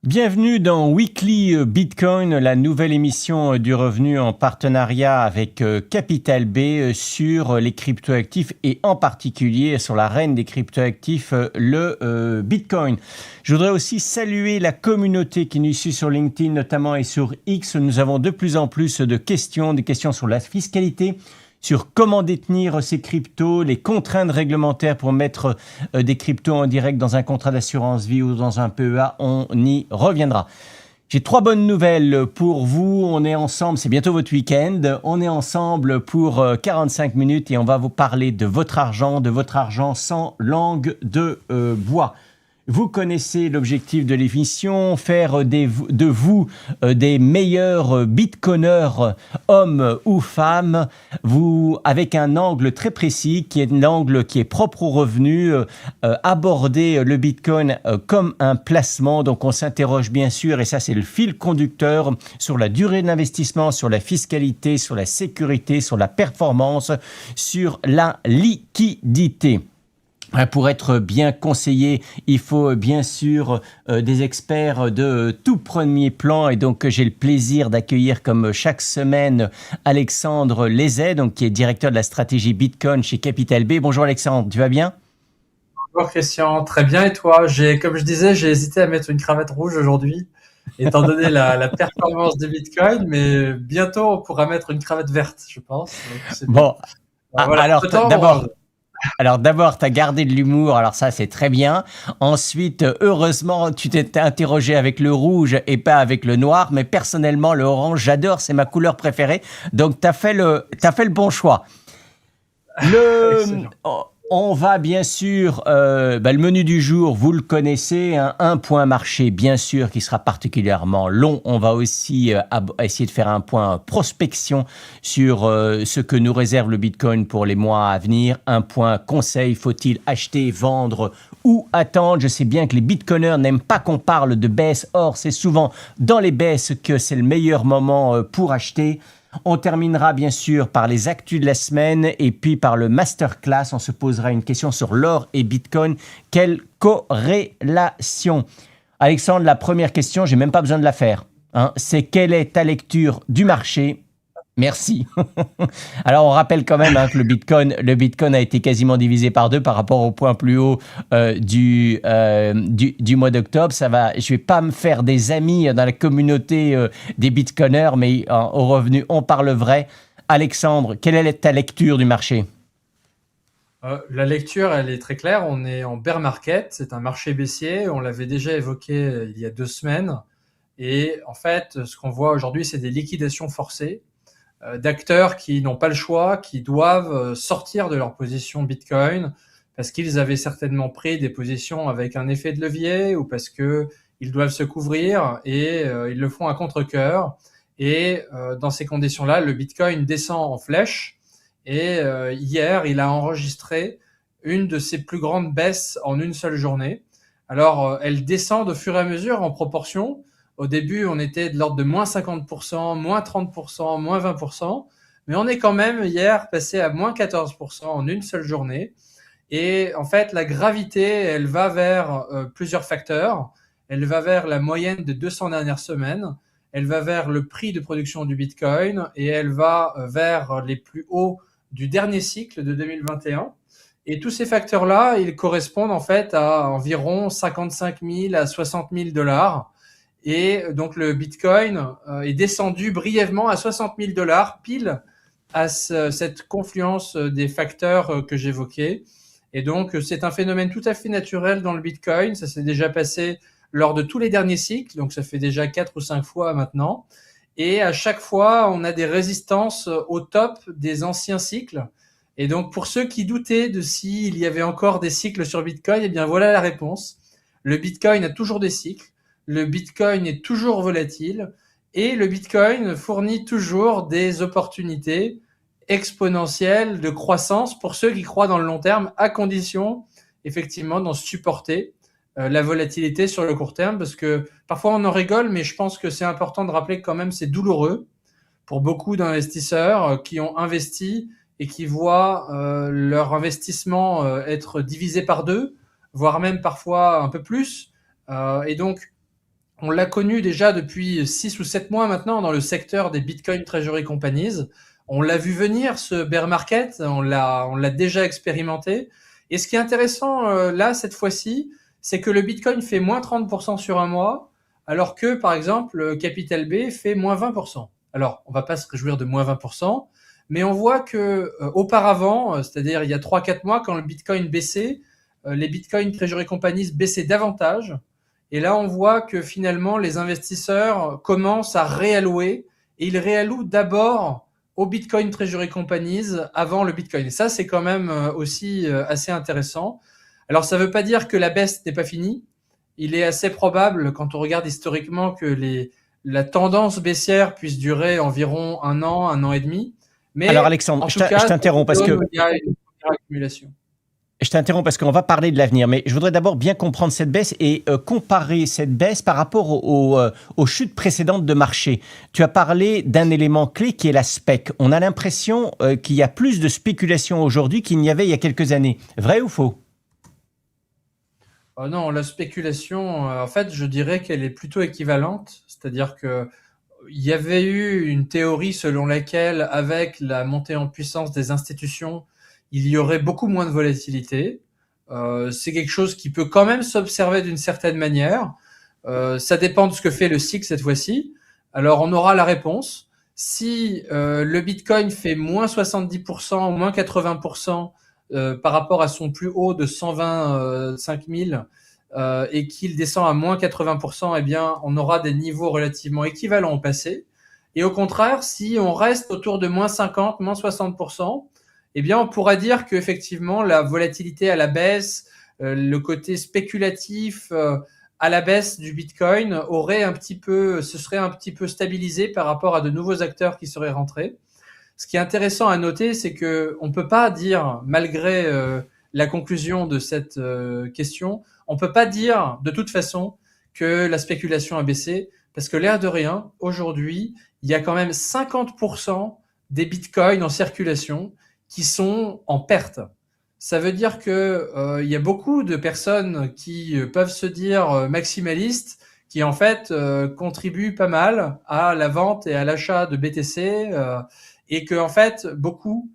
Bienvenue dans Weekly Bitcoin, la nouvelle émission du revenu en partenariat avec Capital B sur les cryptoactifs et en particulier sur la reine des cryptoactifs, le Bitcoin. Je voudrais aussi saluer la communauté qui nous suit sur LinkedIn notamment et sur X. Nous avons de plus en plus de questions, des questions sur la fiscalité, sur comment détenir ces cryptos, les contraintes réglementaires pour mettre des cryptos en direct dans un contrat d'assurance vie ou dans un PEA, on y reviendra. J'ai 3 bonnes nouvelles pour vous. On est ensemble, c'est bientôt votre week-end. On est ensemble pour 45 minutes et on va vous parler de votre argent sans langue de bois. Vous connaissez l'objectif de l'émission, faire de vous des meilleurs bitcoineurs, hommes ou femmes, avec un angle très précis, qui est l'angle qui est propre au revenu, aborder le bitcoin comme un placement. Donc on s'interroge bien sûr, et ça c'est le fil conducteur, sur la durée de l'investissement, sur la fiscalité, sur la sécurité, sur la performance, sur la liquidité. Pour être bien conseillé, il faut bien sûr des experts de tout premier plan et donc j'ai le plaisir d'accueillir comme chaque semaine Alexandre Lézet, donc qui est directeur de la stratégie Bitcoin chez Capital B. Bonjour Alexandre, tu vas bien ? Bonjour Christian, très bien et toi? Comme je disais, j'ai hésité à mettre une cravate rouge aujourd'hui, étant donné la performance du Bitcoin, mais bientôt on pourra mettre une cravate verte, je pense. Donc, c'est bien. Bon, Voilà, alors autant d'abord... orange. Alors d'abord, tu as gardé de l'humour, alors ça c'est très bien. Ensuite, heureusement, tu t'es interrogé avec le rouge et pas avec le noir, mais personnellement, le orange, j'adore, c'est ma couleur préférée. Donc tu as fait le bon choix. Excellent. On va bien sûr, le menu du jour, vous le connaissez, hein, un point marché bien sûr qui sera particulièrement long. On va aussi essayer de faire un point prospection sur ce que nous réserve le Bitcoin pour les mois à venir. Un point conseil, faut-il acheter, vendre ou attendre? Je sais bien que les Bitcoiners n'aiment pas qu'on parle de baisse, or c'est souvent dans les baisses que c'est le meilleur moment pour acheter. On terminera bien sûr par les actus de la semaine et puis par le masterclass. On se posera une question sur l'or et Bitcoin. Quelle corrélation? Alexandre, la première question, j'ai même pas besoin de la faire. Hein, c'est quelle est ta lecture du marché? Merci. Alors, on rappelle quand même que le Bitcoin a été quasiment divisé par 2 par rapport au point plus haut du mois d'octobre. Je ne vais pas me faire des amis dans la communauté des Bitcoiners, mais au revenu, on parle vrai. Alexandre, quelle est ta lecture du marché? La lecture, elle est très claire. On est en bear market, c'est un marché baissier. On l'avait déjà évoqué il y a 2 semaines. Et en fait, ce qu'on voit aujourd'hui, c'est des liquidations forcées d'acteurs qui n'ont pas le choix, qui doivent sortir de leur position Bitcoin parce qu'ils avaient certainement pris des positions avec un effet de levier ou parce que ils doivent se couvrir et ils le font à contre-cœur. Et dans ces conditions-là, le Bitcoin descend en flèche. Et hier, il a enregistré une de ses plus grandes baisses en une seule journée. Alors, elle descend au fur et à mesure en proportion. Au début, on était de l'ordre de moins 50%, moins 30%, moins 20%, mais on est quand même hier passé à moins 14% en une seule journée. Et en fait, la gravité, elle va vers plusieurs facteurs. Elle va vers la moyenne des 200 dernières semaines. Elle va vers le prix de production du Bitcoin et elle va vers les plus hauts du dernier cycle de 2021. Et tous ces facteurs-là, ils correspondent en fait à environ 55 000 à 60 000 dollars. Et donc le Bitcoin est descendu brièvement à 60 000 dollars, pile à cette confluence des facteurs que j'évoquais. Et donc c'est un phénomène tout à fait naturel dans le Bitcoin. Ça s'est déjà passé lors de tous les derniers cycles, donc ça fait déjà 4 ou 5 fois maintenant. Et à chaque fois, on a des résistances au top des anciens cycles. Et donc pour ceux qui doutaient de s'il y avait encore des cycles sur Bitcoin, eh bien voilà la réponse. Le Bitcoin a toujours des cycles. Le Bitcoin est toujours volatile et le Bitcoin fournit toujours des opportunités exponentielles de croissance pour ceux qui croient dans le long terme, à condition effectivement d'en supporter la volatilité sur le court terme, parce que parfois on en rigole, mais je pense que c'est important de rappeler que quand même c'est douloureux pour beaucoup d'investisseurs qui ont investi et qui voient leur investissement être divisé par 2, voire même parfois un peu plus. Et donc, On l'a connu déjà depuis 6 ou 7 mois maintenant dans le secteur des Bitcoin Treasury Companies. On l'a vu venir, ce bear market, on l'a déjà expérimenté. Et ce qui est intéressant là, cette fois-ci, c'est que le Bitcoin fait moins 30% sur un mois, alors que, par exemple, Capital B fait moins 20%. Alors, on va pas se réjouir de moins 20%, mais on voit que auparavant, c'est-à-dire il y a 3-4 mois, quand le Bitcoin baissait, les Bitcoin Treasury Companies baissaient davantage. Et là, on voit que finalement, les investisseurs commencent à réallouer, et ils réallouent d'abord aux Bitcoin Treasury Companies avant le Bitcoin. Et ça, c'est quand même aussi assez intéressant. Alors, ça ne veut pas dire que la baisse n'est pas finie. Il est assez probable, quand on regarde historiquement, que la tendance baissière puisse durer environ un an et demi. Alors Mais Alexandre, en tout cas, je t'interromps parce que il y a une première accumulation. Je t'interromps parce qu'on va parler de l'avenir, mais je voudrais d'abord bien comprendre cette baisse et comparer cette baisse par rapport aux chutes précédentes de marché. Tu as parlé d'un élément clé qui est la spec. On a l'impression qu'il y a plus de spéculation aujourd'hui qu'il n'y avait il y a quelques années. Vrai ou faux? Non, la spéculation, en fait, je dirais qu'elle est plutôt équivalente. C'est-à-dire que il y avait eu une théorie selon laquelle, avec la montée en puissance des institutions, il y aurait beaucoup moins de volatilité. C'est quelque chose qui peut quand même s'observer d'une certaine manière. Ça dépend de ce que fait le SIC cette fois-ci. Alors, on aura la réponse. Si le Bitcoin fait moins 70% ou moins 80% par rapport à son plus haut de 125 000 et qu'il descend à moins 80%, eh bien, on aura des niveaux relativement équivalents au passé. Et au contraire, si on reste autour de moins 50, moins 60%, eh bien, on pourra dire qu'effectivement, la volatilité à la baisse, le côté spéculatif à la baisse du Bitcoin se serait un petit peu stabilisé par rapport à de nouveaux acteurs qui seraient rentrés. Ce qui est intéressant à noter, c'est que on peut pas dire, malgré la conclusion de cette question, on peut pas dire de toute façon que la spéculation a baissé, parce que l'air de rien, aujourd'hui, il y a quand même 50% des bitcoins en circulation qui sont en perte. Ça veut dire que il y a beaucoup de personnes qui peuvent se dire maximalistes, qui en fait contribuent pas mal à la vente et à l'achat de BTC. Et que en fait beaucoup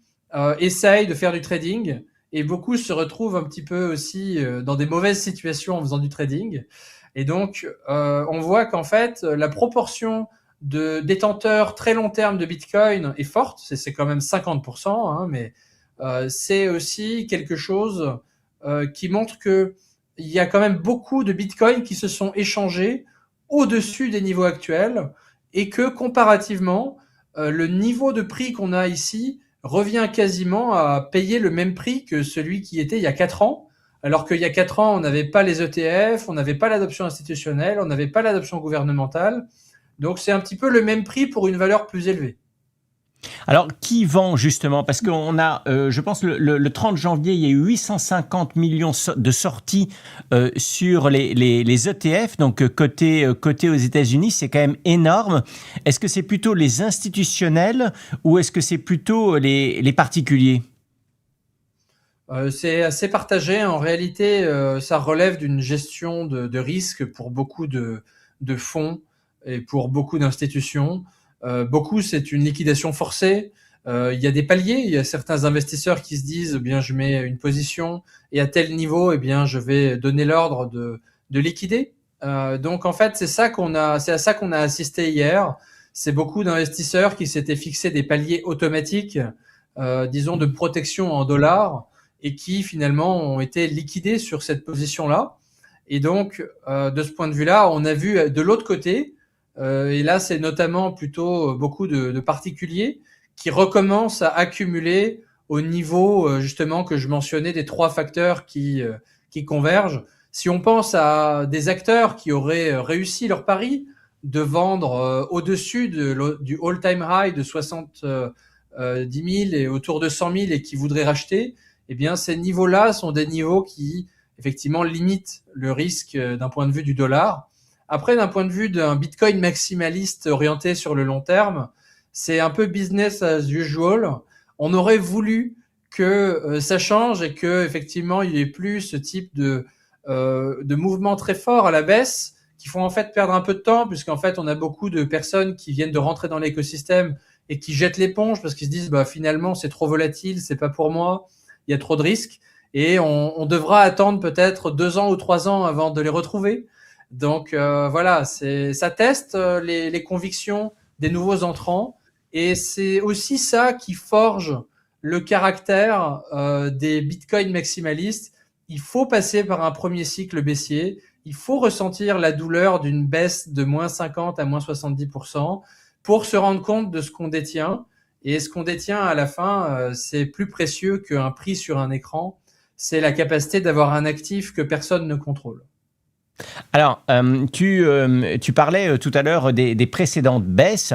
essayent de faire du trading et beaucoup se retrouvent un petit peu aussi dans des mauvaises situations en faisant du trading. Et donc on voit qu'en fait la proportion de détenteurs très long terme de Bitcoin est forte, c'est quand même 50%, hein, mais c'est aussi quelque chose qui montre que il y a quand même beaucoup de Bitcoin qui se sont échangés au-dessus des niveaux actuels et que comparativement le niveau de prix qu'on a ici revient quasiment à payer le même prix que celui qui était il y a 4 ans, alors qu'il y a 4 ans, on n'avait pas les ETF, on n'avait pas l'adoption institutionnelle, on n'avait pas l'adoption gouvernementale. Donc c'est un petit peu le même prix pour une valeur plus élevée. Alors, qui vend justement? Parce qu'on a, je pense, le 30 janvier, il y a eu 850 millions de sorties sur les ETF. Donc, côté aux États-Unis, c'est quand même énorme. Est-ce que c'est plutôt les institutionnels ou est-ce que c'est plutôt les particuliers? C'est assez partagé. En réalité, ça relève d'une gestion de risque pour beaucoup de fonds et pour beaucoup d'institutions. Beaucoup, c'est une liquidation forcée. Il y a des paliers. Il y a certains investisseurs qui se disent, eh bien, je mets une position et à tel niveau, eh bien, je vais donner l'ordre de liquider. Donc, en fait, c'est à ça qu'on a assisté hier. C'est beaucoup d'investisseurs qui s'étaient fixés des paliers automatiques, disons, de protection en dollars et qui finalement ont été liquidés sur cette position-là. Et donc, de ce point de vue-là, on a vu de l'autre côté, et là c'est notamment plutôt beaucoup de particuliers qui recommencent à accumuler au niveau justement que je mentionnais des 3 facteurs qui convergent. Si on pense à des acteurs qui auraient réussi leur pari de vendre au-dessus du all-time high de 70 000 et autour de 100 000 et qui voudraient racheter, eh bien, ces niveaux-là sont des niveaux qui, effectivement, limitent le risque d'un point de vue du dollar. Après, d'un point de vue d'un Bitcoin maximaliste orienté sur le long terme, c'est un peu business as usual. On aurait voulu que ça change et que, effectivement, il n'y ait plus ce type de mouvement très fort à la baisse qui font en fait perdre un peu de temps, puisqu'en fait, on a beaucoup de personnes qui viennent de rentrer dans l'écosystème et qui jettent l'éponge parce qu'ils se disent, bah, finalement, c'est trop volatile, c'est pas pour moi, il y a trop de risques. Et on devra attendre peut-être 2 ans ou 3 ans avant de les retrouver. Donc voilà, ça teste les convictions des nouveaux entrants. Et c'est aussi ça qui forge le caractère des bitcoins maximalistes. Il faut passer par un premier cycle baissier. Il faut ressentir la douleur d'une baisse de moins 50 à moins 70% pour se rendre compte de ce qu'on détient. Et ce qu'on détient à la fin, c'est plus précieux qu'un prix sur un écran. C'est la capacité d'avoir un actif que personne ne contrôle. Alors, tu parlais tout à l'heure des précédentes baisses.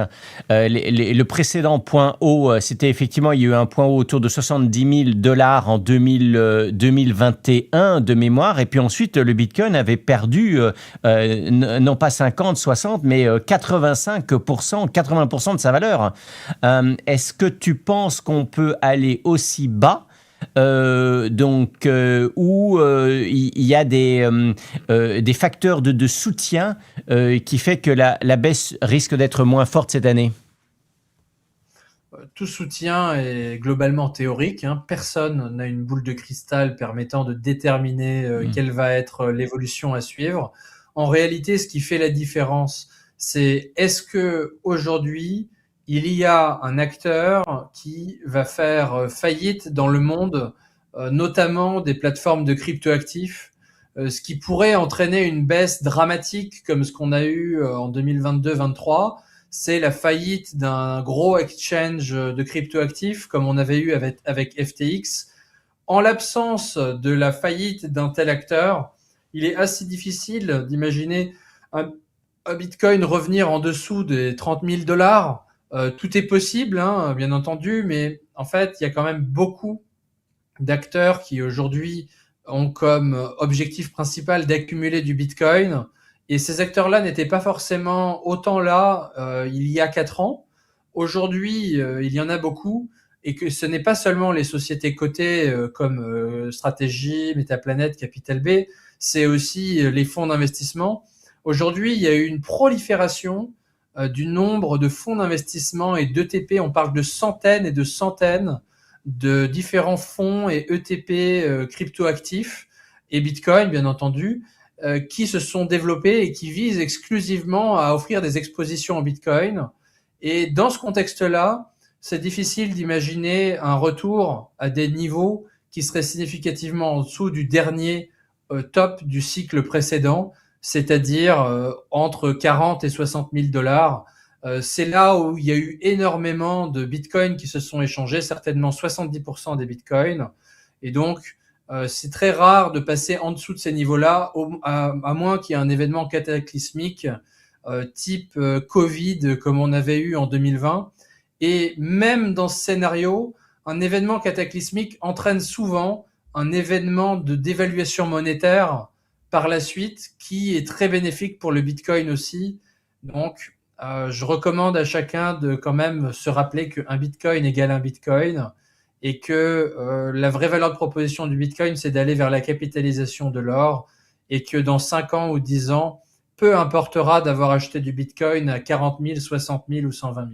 Le précédent point haut, c'était effectivement, il y a eu un point haut autour de 70 000 $ en 2021 de mémoire. Et puis ensuite, le Bitcoin avait perdu non pas 50, 60, mais 85%, 80% de sa valeur. Est-ce que tu penses qu'on peut aller aussi bas où il y a des facteurs de soutien qui fait que la baisse risque d'être moins forte cette année? Tout soutien est globalement théorique. Personne n'a une boule de cristal permettant de déterminer quelle va être l'évolution à suivre. En réalité, ce qui fait la différence, c'est est-ce que aujourd'hui il y a un acteur qui va faire faillite dans le monde, notamment des plateformes de cryptoactifs, ce qui pourrait entraîner une baisse dramatique comme ce qu'on a eu en 2022-23. C'est la faillite d'un gros exchange de cryptoactifs comme on avait eu avec FTX. En l'absence de la faillite d'un tel acteur, il est assez difficile d'imaginer un Bitcoin revenir en dessous des 30 000 $. Tout est possible, bien entendu, mais en fait, il y a quand même beaucoup d'acteurs qui aujourd'hui ont comme objectif principal d'accumuler du Bitcoin. Et ces acteurs-là n'étaient pas forcément autant là il y a 4 ans. Aujourd'hui, il y en a beaucoup et que ce n'est pas seulement les sociétés cotées comme Stratégie, Metaplanet, Capital B, c'est aussi les fonds d'investissement. Aujourd'hui, il y a eu une prolifération du nombre de fonds d'investissement et d'ETP. On parle de centaines et de centaines de différents fonds et ETP cryptoactifs et Bitcoin, bien entendu, qui se sont développés et qui visent exclusivement à offrir des expositions en Bitcoin. Et dans ce contexte-là, c'est difficile d'imaginer un retour à des niveaux qui seraient significativement en dessous du dernier top du cycle précédent, c'est-à-dire entre 40 et 60 000 $. C'est là où il y a eu énormément de bitcoins qui se sont échangés, certainement 70% des bitcoins. Et donc, c'est très rare de passer en dessous de ces niveaux-là, à moins qu'il y ait un événement cataclysmique type Covid comme on avait eu en 2020. Et même dans ce scénario, un événement cataclysmique entraîne souvent un événement de dévaluation monétaire par la suite qui est très bénéfique pour le Bitcoin aussi. Donc, je recommande à chacun de quand même se rappeler qu'un Bitcoin égale un Bitcoin et que la vraie valeur de proposition du Bitcoin, c'est d'aller vers la capitalisation de l'or et que dans 5 ans ou 10 ans, peu importera d'avoir acheté du Bitcoin à 40 000, 60 000 ou 120 000.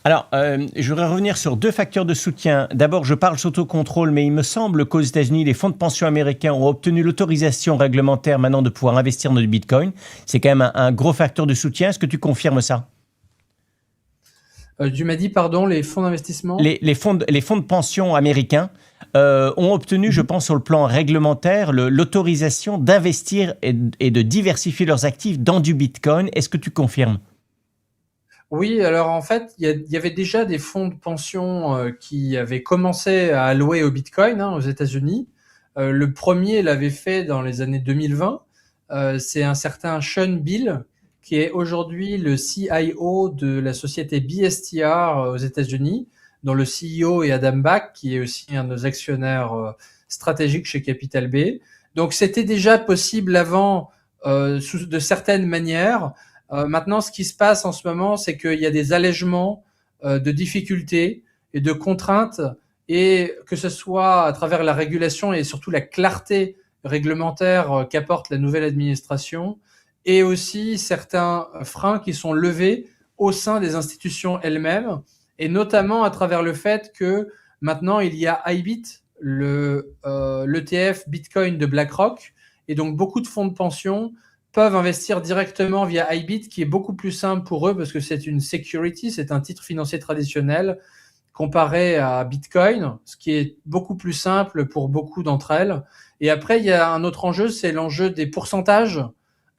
Alors, je voudrais revenir sur 2 facteurs de soutien. D'abord, je parle s'autocontrôle, mais il me semble qu'aux États-Unis, les fonds de pension américains ont obtenu l'autorisation réglementaire maintenant de pouvoir investir dans du Bitcoin. C'est quand même un gros facteur de soutien. Est-ce que tu confirmes ça? Tu m'as dit, pardon, les fonds d'investissement? Les fonds de pension américains ont obtenu, je pense, sur le plan réglementaire, l'autorisation d'investir et de diversifier leurs actifs dans du Bitcoin. Est-ce que tu confirmes? Oui, alors en fait, il y avait déjà des fonds de pension qui avaient commencé à allouer au Bitcoin aux États-Unis. Le premier l'avait fait dans les années 2020. C'est un certain Sean Bill, qui est aujourd'hui le CIO de la société BSTR aux États-Unis, dont le CEO est Adam Back, qui est aussi un de nos actionnaires stratégiques chez Capital B. Donc c'était déjà possible avant de certaines manières. Maintenant, ce qui se passe en ce moment, c'est qu'il y a des allègements de difficultés et de contraintes, et que ce soit à travers la régulation et surtout la clarté réglementaire qu'apporte la nouvelle administration, et aussi certains freins qui sont levés au sein des institutions elles-mêmes, et notamment à travers le fait que maintenant il y a IBIT, l'ETF Bitcoin de BlackRock, et donc beaucoup de fonds de pension peuvent investir directement via IBIT, qui est beaucoup plus simple pour eux parce que c'est une security, c'est un titre financier traditionnel comparé à Bitcoin, ce qui est beaucoup plus simple pour beaucoup d'entre elles. Et après, il y a un autre enjeu, c'est l'enjeu des pourcentages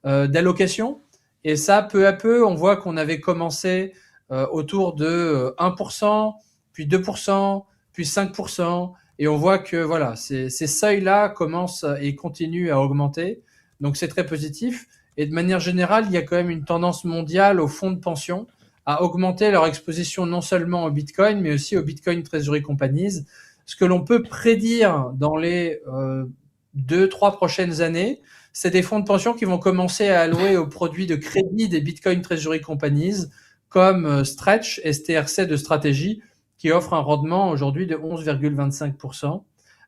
d'allocation. Et ça, peu à peu, on voit qu'on avait commencé autour de 1%, puis 2%, puis 5%. Et on voit que voilà, ces seuils-là commencent et continuent à augmenter. Donc c'est très positif. Et de manière générale, il y a quand même une tendance mondiale aux fonds de pension à augmenter leur exposition non seulement au Bitcoin, mais aussi au Bitcoin Treasury Companies. Ce que l'on peut prédire dans les 2-3 prochaines années, c'est des fonds de pension qui vont commencer à allouer aux produits de crédit des Bitcoin Treasury Companies, comme Stretch, STRC de stratégie, qui offre un rendement aujourd'hui de 11,25%,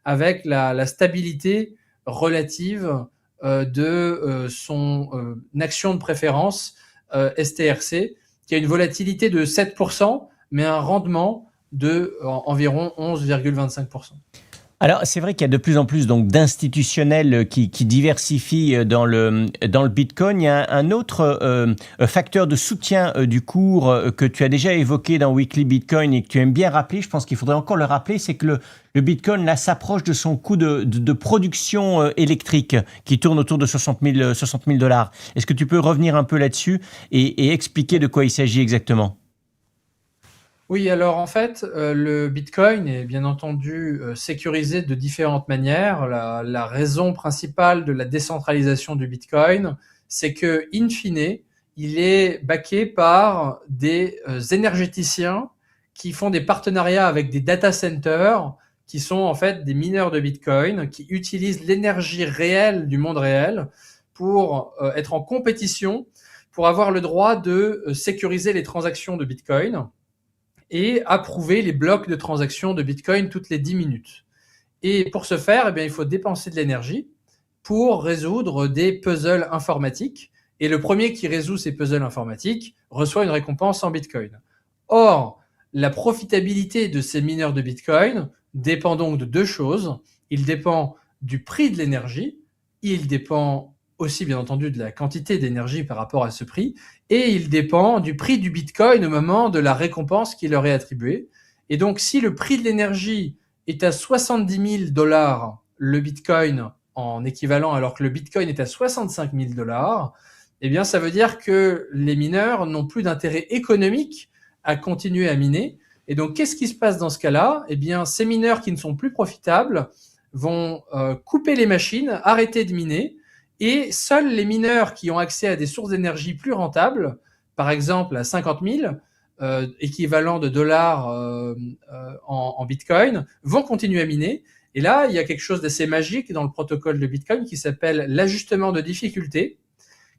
avec la stabilité relative de son action de préférence STRC, qui a une volatilité de 7%, mais un rendement de environ 11,25%. Alors, c'est vrai qu'il y a de plus en plus donc d'institutionnels qui diversifient dans le Bitcoin. Il y a un autre facteur de soutien du cours que tu as déjà évoqué dans Weekly Bitcoin et que tu aimes bien rappeler. Je pense qu'il faudrait encore le rappeler, c'est que le Bitcoin là s'approche de son coût de production électrique qui tourne autour de 60 000 $. Est-ce que tu peux revenir un peu là-dessus et expliquer de quoi il s'agit exactement? Oui, alors en fait, le Bitcoin est bien entendu sécurisé de différentes manières. La raison principale de la décentralisation du Bitcoin, c'est que, in fine, il est backé par des énergéticiens qui font des partenariats avec des data centers, qui sont en fait des mineurs de Bitcoin, qui utilisent l'énergie réelle du monde réel pour être en compétition, pour avoir le droit de sécuriser les transactions de Bitcoin et approuver les blocs de transactions de Bitcoin toutes les 10 minutes. Et pour ce faire, eh bien, il faut dépenser de l'énergie pour résoudre des puzzles informatiques. Et le premier qui résout ces puzzles informatiques reçoit une récompense en Bitcoin. Or, la profitabilité de ces mineurs de Bitcoin dépend donc de deux choses. Il dépend du prix de l'énergie, il dépend aussi bien entendu de la quantité d'énergie par rapport à ce prix, et il dépend du prix du Bitcoin au moment de la récompense qui leur est attribuée. Et donc, si le prix de l'énergie est à 70 000 $ le Bitcoin en équivalent, alors que le Bitcoin est à 65 000 $, eh bien, ça veut dire que les mineurs n'ont plus d'intérêt économique à continuer à miner. Et donc, qu'est-ce qui se passe dans ce cas-là? Eh bien, ces mineurs qui ne sont plus profitables vont couper les machines, arrêter de miner, et seuls les mineurs qui ont accès à des sources d'énergie plus rentables, par exemple à 50 000, équivalent de dollars en Bitcoin, vont continuer à miner. Et là, il y a quelque chose d'assez magique dans le protocole de Bitcoin qui s'appelle l'ajustement de difficulté,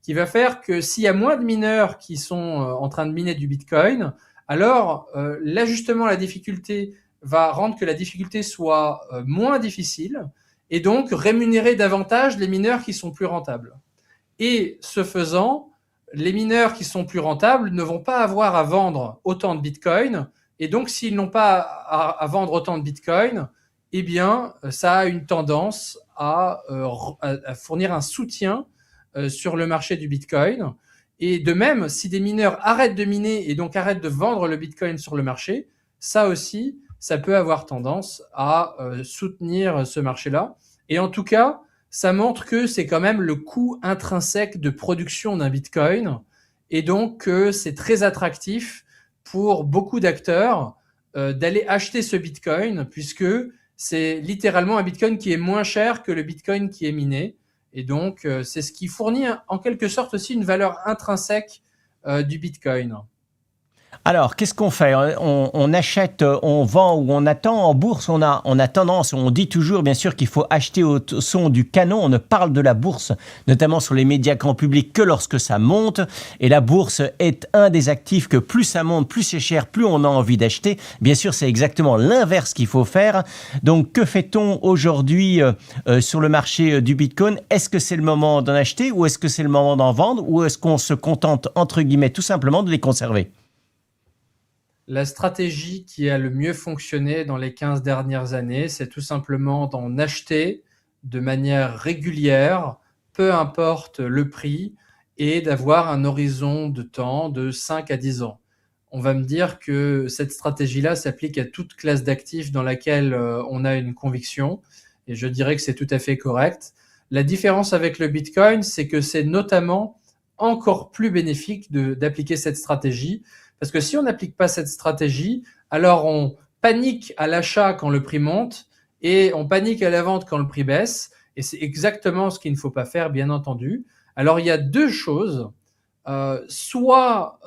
qui va faire que s'il y a moins de mineurs qui sont en train de miner du Bitcoin, alors l'ajustement à la difficulté va rendre que la difficulté soit moins difficile et donc rémunérer davantage les mineurs qui sont plus rentables. Et ce faisant, les mineurs qui sont plus rentables ne vont pas avoir à vendre autant de Bitcoin. Et donc, s'ils n'ont pas à vendre autant de Bitcoin, eh bien, ça a une tendance à fournir un soutien sur le marché du Bitcoin. Et de même, si des mineurs arrêtent de miner et donc arrêtent de vendre le Bitcoin sur le marché, ça aussi, ça peut avoir tendance à soutenir ce marché-là. Et en tout cas, ça montre que c'est quand même le coût intrinsèque de production d'un Bitcoin et donc que c'est très attractif pour beaucoup d'acteurs d'aller acheter ce Bitcoin puisque c'est littéralement un Bitcoin qui est moins cher que le Bitcoin qui est miné. Et donc, c'est ce qui fournit en quelque sorte aussi une valeur intrinsèque du Bitcoin. Alors, qu'est-ce qu'on fait? On achète, on vend ou on attend. En bourse, on a tendance, on dit toujours, bien sûr, qu'il faut acheter au son du canon. On ne parle de la bourse, notamment sur les médias grand public, que lorsque ça monte. Et la bourse est un des actifs que plus ça monte, plus c'est cher, plus on a envie d'acheter. Bien sûr, c'est exactement l'inverse qu'il faut faire. Donc, que fait-on aujourd'hui sur le marché du Bitcoin? Est-ce que c'est le moment d'en acheter ou est-ce que c'est le moment d'en vendre ou est-ce qu'on se contente, entre guillemets, tout simplement de les conserver? La stratégie qui a le mieux fonctionné dans les 15 dernières années, c'est tout simplement d'en acheter de manière régulière, peu importe le prix, et d'avoir un horizon de temps de 5 à 10 ans. On va me dire que cette stratégie-là s'applique à toute classe d'actifs dans laquelle on a une conviction, et je dirais que c'est tout à fait correct. La différence avec le Bitcoin, c'est que c'est notamment encore plus bénéfique d'appliquer cette stratégie, parce que si on n'applique pas cette stratégie, alors on panique à l'achat quand le prix monte et on panique à la vente quand le prix baisse. Et c'est exactement ce qu'il ne faut pas faire, bien entendu. Alors il y a deux choses. Soit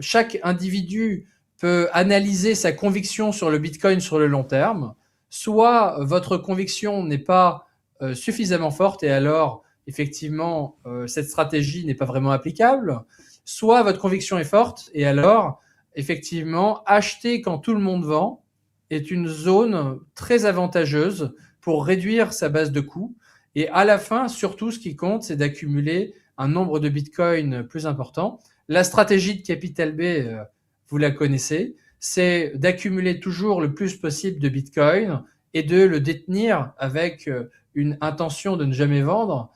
chaque individu peut analyser sa conviction sur le Bitcoin sur le long terme, soit votre conviction n'est pas suffisamment forte et alors effectivement cette stratégie n'est pas vraiment applicable. Soit votre conviction est forte et alors, effectivement, acheter quand tout le monde vend est une zone très avantageuse pour réduire sa base de coûts. Et à la fin, surtout, ce qui compte, c'est d'accumuler un nombre de bitcoins plus important. La stratégie de Capital B, vous la connaissez, c'est d'accumuler toujours le plus possible de bitcoins et de le détenir avec une intention de ne jamais vendre,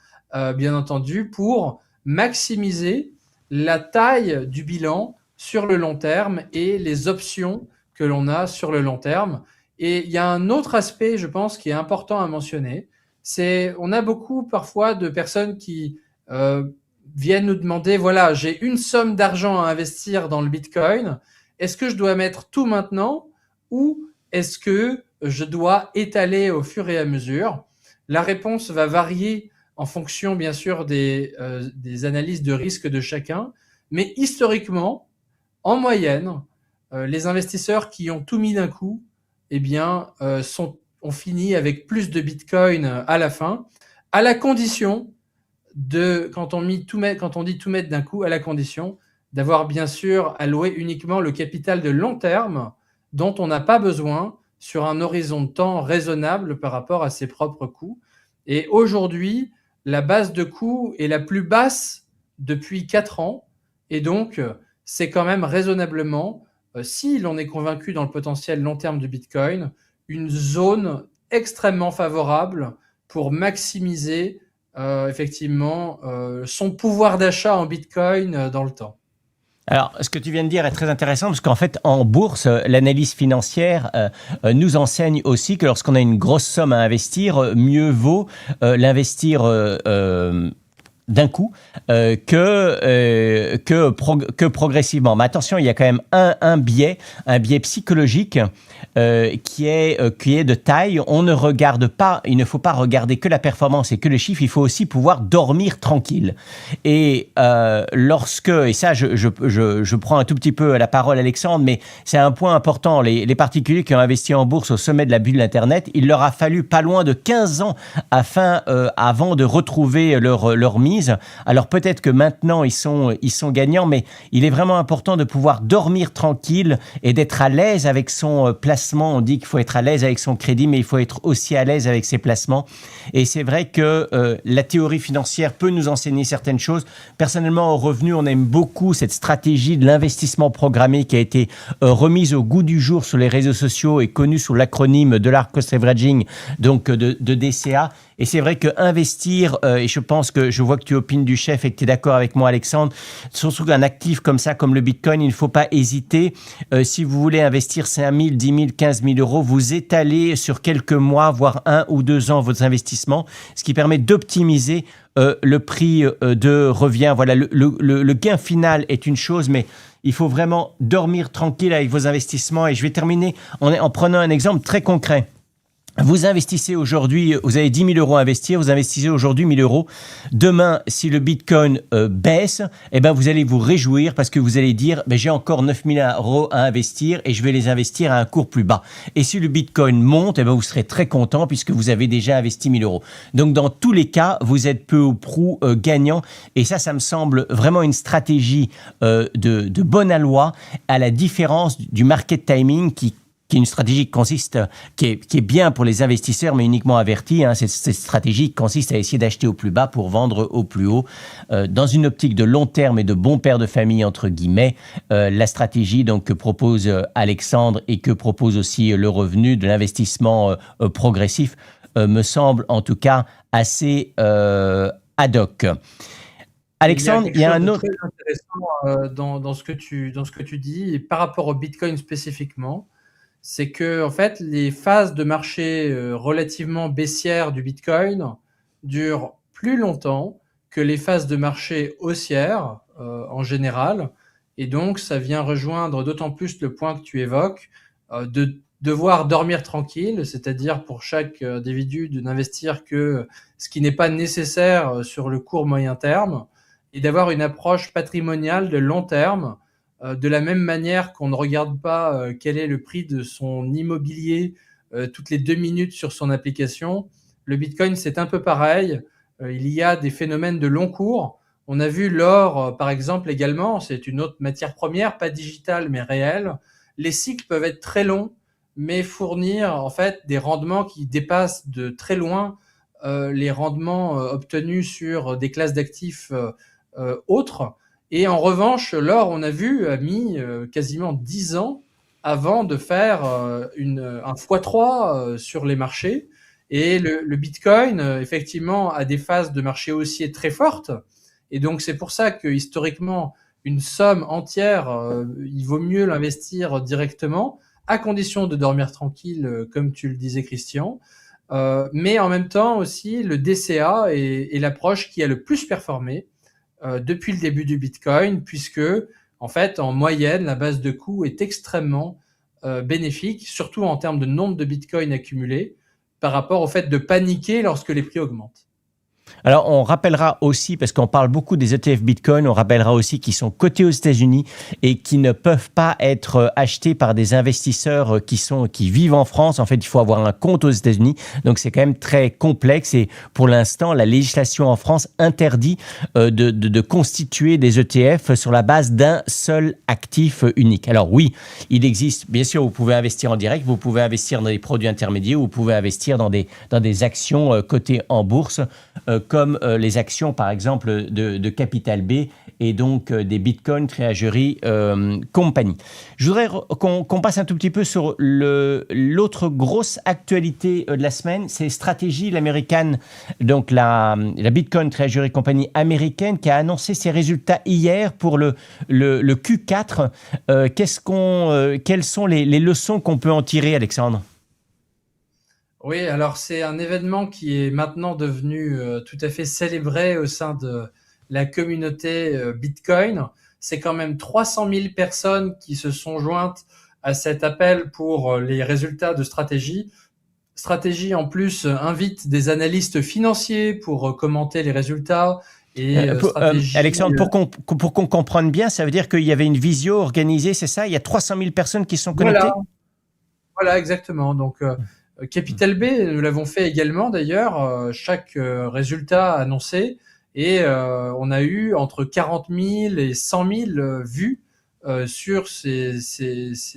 bien entendu, pour maximiser la taille du bilan sur le long terme et les options que l'on a sur le long terme. Et il y a un autre aspect, je pense, qui est important à mentionner. C'est, on a beaucoup parfois de personnes qui viennent nous demander, voilà, j'ai une somme d'argent à investir dans le Bitcoin. Est-ce que je dois mettre tout maintenant ou est-ce que je dois étaler au fur et à mesure? La réponse va varier en fonction, bien sûr, des analyses de risque de chacun. Mais historiquement, en moyenne, les investisseurs qui ont tout mis d'un coup, eh bien, ont fini avec plus de Bitcoin à la fin, à la condition quand on dit tout mettre d'un coup, à la condition d'avoir bien sûr alloué uniquement le capital de long terme dont on n'a pas besoin sur un horizon de temps raisonnable par rapport à ses propres coûts. Et aujourd'hui, la base de coûts est la plus basse depuis 4 ans. Et donc, c'est quand même raisonnablement, si l'on est convaincu dans le potentiel long terme du Bitcoin, une zone extrêmement favorable pour maximiser effectivement son pouvoir d'achat en Bitcoin dans le temps. Alors, ce que tu viens de dire est très intéressant parce qu'en fait, en bourse, l'analyse financière nous enseigne aussi que lorsqu'on a une grosse somme à investir, mieux vaut l'investir d'un coup que progressivement. Mais attention, il y a quand même un biais psychologique qui est de taille. On ne regarde pas, il ne faut pas regarder que la performance et que les chiffres, il faut aussi pouvoir dormir tranquille. Et et ça, je prends un tout petit peu la parole, Alexandre, mais c'est un point important. Les particuliers qui ont investi en bourse au sommet de la bulle Internet, il leur a fallu pas loin de 15 ans avant de retrouver leur mise. Alors peut-être que maintenant ils sont gagnants, mais il est vraiment important de pouvoir dormir tranquille et d'être à l'aise avec son placement. On dit qu'il faut être à l'aise avec son crédit, mais il faut être aussi à l'aise avec ses placements. Et c'est vrai que la théorie financière peut nous enseigner certaines choses. Personnellement, au revenu, on aime beaucoup cette stratégie de l'investissement programmé qui a été remise au goût du jour sur les réseaux sociaux et connue sous l'acronyme Dollar Cost Averaging, donc de DCA. Et c'est vrai que investir, et je pense que je vois que tu opines du chef et que tu es d'accord avec moi, Alexandre, surtout qu'un actif comme ça, comme le Bitcoin, il ne faut pas hésiter. Si vous voulez investir 5 000, 10 000, 15 000 euros, vous étalez sur quelques mois, voire 1 ou 2 ans vos investissements, ce qui permet d'optimiser le prix de revient. Voilà, le gain final est une chose, mais il faut vraiment dormir tranquille avec vos investissements. Et je vais terminer en prenant un exemple très concret. Vous investissez aujourd'hui, vous avez 10 000 euros à investir, vous investissez aujourd'hui 1 000 euros. Demain, si le Bitcoin baisse, eh ben vous allez vous réjouir parce que vous allez dire j'ai encore 9 000 euros à investir et je vais les investir à un cours plus bas. Et si le Bitcoin monte, eh ben vous serez très content puisque vous avez déjà investi 1 000 euros. Donc dans tous les cas, vous êtes peu ou prou gagnant. Et ça me semble vraiment une stratégie de bonne aloi, à la différence du market timing qui est une stratégie qui est bien pour les investisseurs, mais uniquement avertis. Cette stratégie consiste à essayer d'acheter au plus bas pour vendre au plus haut. Dans une optique de long terme et de bon père de famille, entre guillemets, la stratégie donc, que propose Alexandre et que propose aussi le revenu de l'investissement progressif me semble en tout cas assez ad hoc. Alexandre, il y a un autre... Il y a quelque chose de très intéressant dans ce que tu dis, et par rapport au Bitcoin spécifiquement, c'est que en fait, les phases de marché relativement baissières du Bitcoin durent plus longtemps que les phases de marché haussières en général. Et donc, ça vient rejoindre d'autant plus le point que tu évoques, de devoir dormir tranquille, c'est-à-dire pour chaque individu de n'investir que ce qui n'est pas nécessaire sur le court moyen terme, et d'avoir une approche patrimoniale de long terme. De la même manière qu'on ne regarde pas quel est le prix de son immobilier toutes les 2 minutes sur son application, le Bitcoin, c'est un peu pareil. Il y a des phénomènes de long cours. On a vu l'or, par exemple, également. C'est une autre matière première, pas digitale, mais réelle. Les cycles peuvent être très longs, mais fournir en fait des rendements qui dépassent de très loin les rendements obtenus sur des classes d'actifs autres. Et en revanche, l'or, on a vu, a mis quasiment 10 ans avant de faire un x3 sur les marchés. Et le Bitcoin, effectivement, a des phases de marché haussier très fortes. Et donc, c'est pour ça que historiquement, une somme entière, il vaut mieux l'investir directement, à condition de dormir tranquille, comme tu le disais, Christian. Mais en même temps aussi, le DCA est l'approche qui a le plus performé depuis le début du Bitcoin, puisque en fait, en moyenne, la base de coût est extrêmement bénéfique, surtout en termes de nombre de Bitcoins accumulés, par rapport au fait de paniquer lorsque les prix augmentent. Alors, on rappellera aussi, parce qu'on parle beaucoup des ETF Bitcoin, on rappellera aussi qu'ils sont cotés aux États-Unis et qui ne peuvent pas être achetés par des investisseurs qui vivent en France. En fait, il faut avoir un compte aux États-Unis. Donc, c'est quand même très complexe. Et pour l'instant, la législation en France interdit de constituer des ETF sur la base d'un seul actif unique. Alors oui, il existe, bien sûr, vous pouvez investir en direct, vous pouvez investir dans des produits intermédiaires, vous pouvez investir dans des actions cotées en bourse, comme les actions, par exemple, de Capital B et donc des Bitcoin Treasury Company. Je voudrais qu'on passe un tout petit peu sur l'autre grosse actualité de la semaine, c'est Strategy, l'américaine, donc la Bitcoin Treasury Company américaine qui a annoncé ses résultats hier pour le Q4. Quelles sont les leçons qu'on peut en tirer, Alexandre ? Oui, alors c'est un événement qui est maintenant devenu tout à fait célébré au sein de la communauté Bitcoin. C'est quand même 300 000 personnes qui se sont jointes à cet appel pour les résultats de Strategy. Strategy, en plus, invite des analystes financiers pour commenter les résultats. Et Alexandre, pour qu'on comprenne bien, ça veut dire qu'il y avait une visio organisée, c'est ça ? Il y a 300 000 personnes qui sont connectées ? Voilà, exactement. Donc, Capital B, nous l'avons fait également d'ailleurs, chaque résultat annoncé, et on a eu entre 40 000 et 100 000 vues sur ces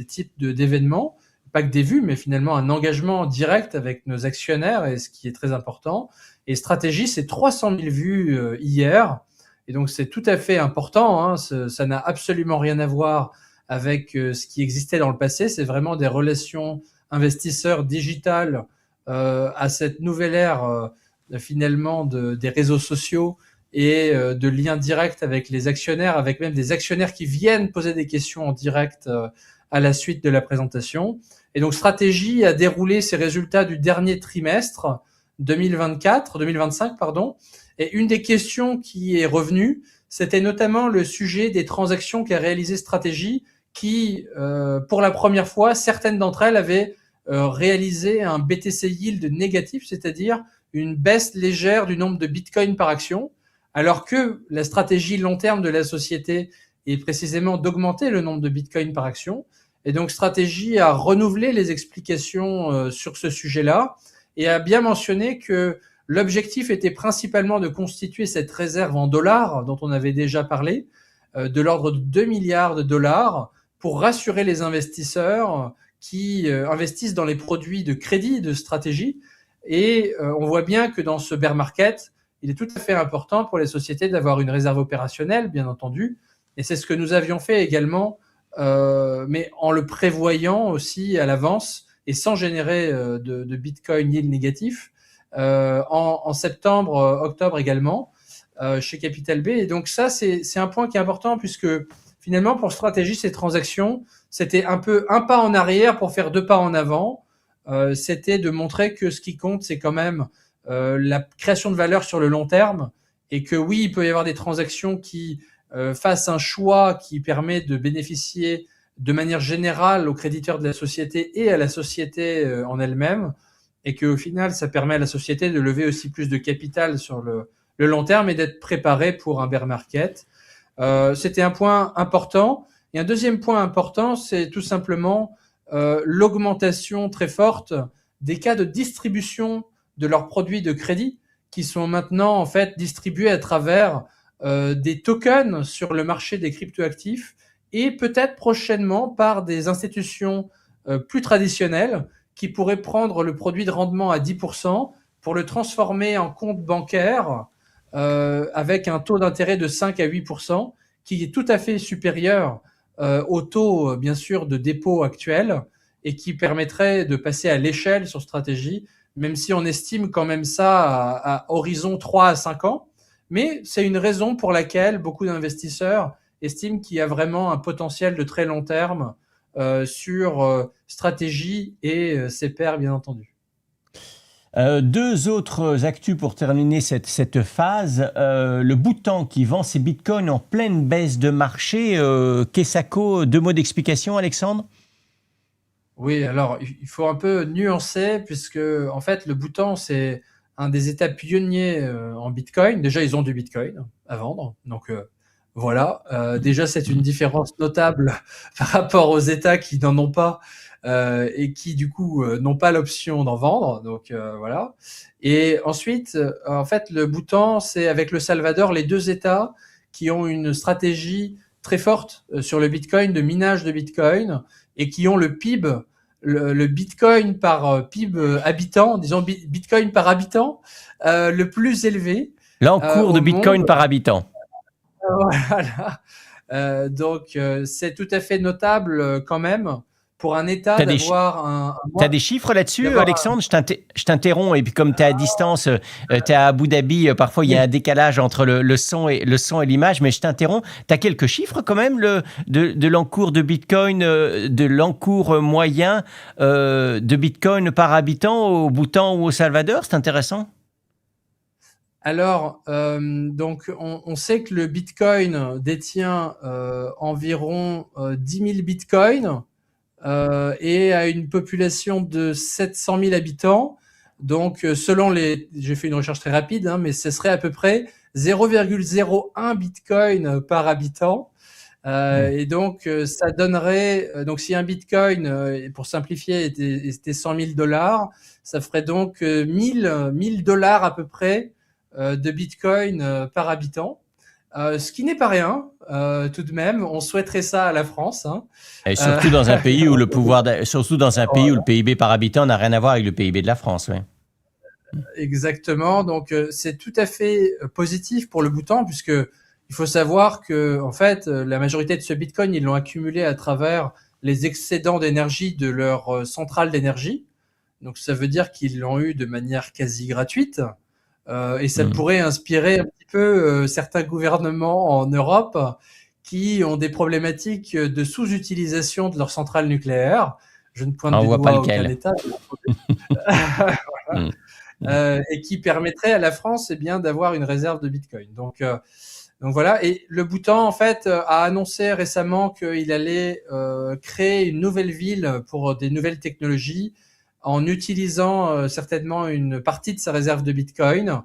types d'événements. Pas que des vues, mais finalement un engagement direct avec nos actionnaires, et ce qui est très important. Et Strategy, c'est 300 000 vues hier, et donc c'est tout à fait important, hein. Ça n'a absolument rien à voir avec ce qui existait dans le passé. C'est vraiment des relations investisseurs digital à cette nouvelle ère finalement des réseaux sociaux et de liens directs avec les actionnaires, avec même des actionnaires qui viennent poser des questions en direct à la suite de la présentation. Et donc Strategy a déroulé ses résultats du dernier trimestre 2025, pardon. Et une des questions qui est revenue, c'était notamment le sujet des transactions qu'a réalisé Strategy, qui, pour la première fois, certaines d'entre elles avaient réaliser un BTC Yield négatif, c'est-à-dire une baisse légère du nombre de bitcoins par action, alors que la stratégie long terme de la société est précisément d'augmenter le nombre de bitcoins par action. Et donc, stratégie a renouvelé les explications sur ce sujet-là et a bien mentionné que l'objectif était principalement de constituer cette réserve en dollars dont on avait déjà parlé, de l'ordre de 2 milliards de dollars pour rassurer les investisseurs qui investissent dans les produits de crédit de stratégie. Et on voit bien que dans ce bear market, il est tout à fait important pour les sociétés d'avoir une réserve opérationnelle, bien entendu. Et c'est ce que nous avions fait également, mais en le prévoyant aussi à l'avance et sans générer de Bitcoin yield négatif, en septembre, octobre également, chez Capital B. Et donc ça, c'est un point qui est important puisque finalement, pour Stratégie, ces transactions, c'était un peu un pas en arrière pour faire 2 pas en avant. C'était de montrer que ce qui compte, c'est quand même la création de valeur sur le long terme et que oui, il peut y avoir des transactions qui fassent un choix qui permet de bénéficier de manière générale aux créditeurs de la société et à la société en elle-même et qu'au final, ça permet à la société de lever aussi plus de capital sur le long terme et d'être préparé pour un bear market. C'était un point important. Et un deuxième point important, c'est tout simplement l'augmentation très forte des cas de distribution de leurs produits de crédit qui sont maintenant en fait distribués à travers des tokens sur le marché des cryptoactifs et peut-être prochainement par des institutions plus traditionnelles qui pourraient prendre le produit de rendement à 10% pour le transformer en compte bancaire avec un taux d'intérêt de 5 à 8% qui est tout à fait supérieur au taux, bien sûr, de dépôt actuel et qui permettrait de passer à l'échelle sur stratégie, même si on estime quand même ça à horizon 3 à 5 ans. Mais c'est une raison pour laquelle beaucoup d'investisseurs estiment qu'il y a vraiment un potentiel de très long terme sur stratégie et ses pairs, bien entendu. Deux autres actus pour terminer cette phase. Le Bhoutan qui vend ses bitcoins en pleine baisse de marché. Kessako, 2 mots d'explication, Alexandre? Oui, alors il faut un peu nuancer puisque en fait le Bhoutan c'est un des États pionniers en Bitcoin. Déjà ils ont du Bitcoin à vendre, donc voilà. Déjà c'est une différence notable par rapport aux États qui n'en ont pas et qui du coup n'ont pas l'option d'en vendre. Donc voilà. Et ensuite, en fait, le Bhoutan, c'est avec le Salvador les 2 États qui ont une stratégie très forte sur le Bitcoin, de minage de Bitcoin, et qui ont le PIB, le Bitcoin par PIB habitant, disons Bitcoin par habitant, le plus élevé L'encours de au bitcoin monde. par habitant. Voilà. Donc, c'est tout à fait notable quand même pour un État T'as des, d'avoir T'as des chiffres là-dessus, d'avoir Alexandre? Je t'interromps. Et puis comme tu es à distance, tu es à Abu Dhabi, parfois il y a un décalage entre le son et l'image, mais je t'interromps. Tu as quelques chiffres quand même de l'encours de Bitcoin, de l'encours moyen de Bitcoin par habitant au Bhoutan ou au Salvador? C'est intéressant. Alors, donc, on sait que le Bitcoin détient environ 10 000 Bitcoins et a une population de 700 000 habitants. Donc, j'ai fait une recherche très rapide, hein, mais ce serait à peu près 0,01 Bitcoin par habitant. Et donc, ça donnerait, donc si un Bitcoin, pour simplifier, était 100 000 dollars, ça ferait donc 1000 dollars à peu près de Bitcoin par habitant. Ce qui n'est pas rien, tout de même. On souhaiterait ça à la France. Hein. Et surtout dans un pays où surtout dans un pays où le PIB par habitant n'a rien à voir avec le PIB de la France, ouais. Exactement. Donc, c'est tout à fait positif pour le Bhoutan, puisque il faut savoir que, en fait, la majorité de ce Bitcoin, ils l'ont accumulé à travers les excédents d'énergie de leur centrale d'énergie. Donc, ça veut dire qu'ils l'ont eu de manière quasi gratuite. Et ça pourrait inspirer un petit peu certains gouvernements en Europe qui ont des problématiques de sous-utilisation de leurs centrales nucléaires. Je ne pointe On du voit pas doigt aucun lequel. État. Et qui permettrait à la France d'avoir une réserve de Bitcoin. Donc voilà. Et le Bhoutan, en fait, a annoncé récemment qu'il allait créer une nouvelle ville pour des nouvelles technologies en utilisant certainement une partie de sa réserve de Bitcoin.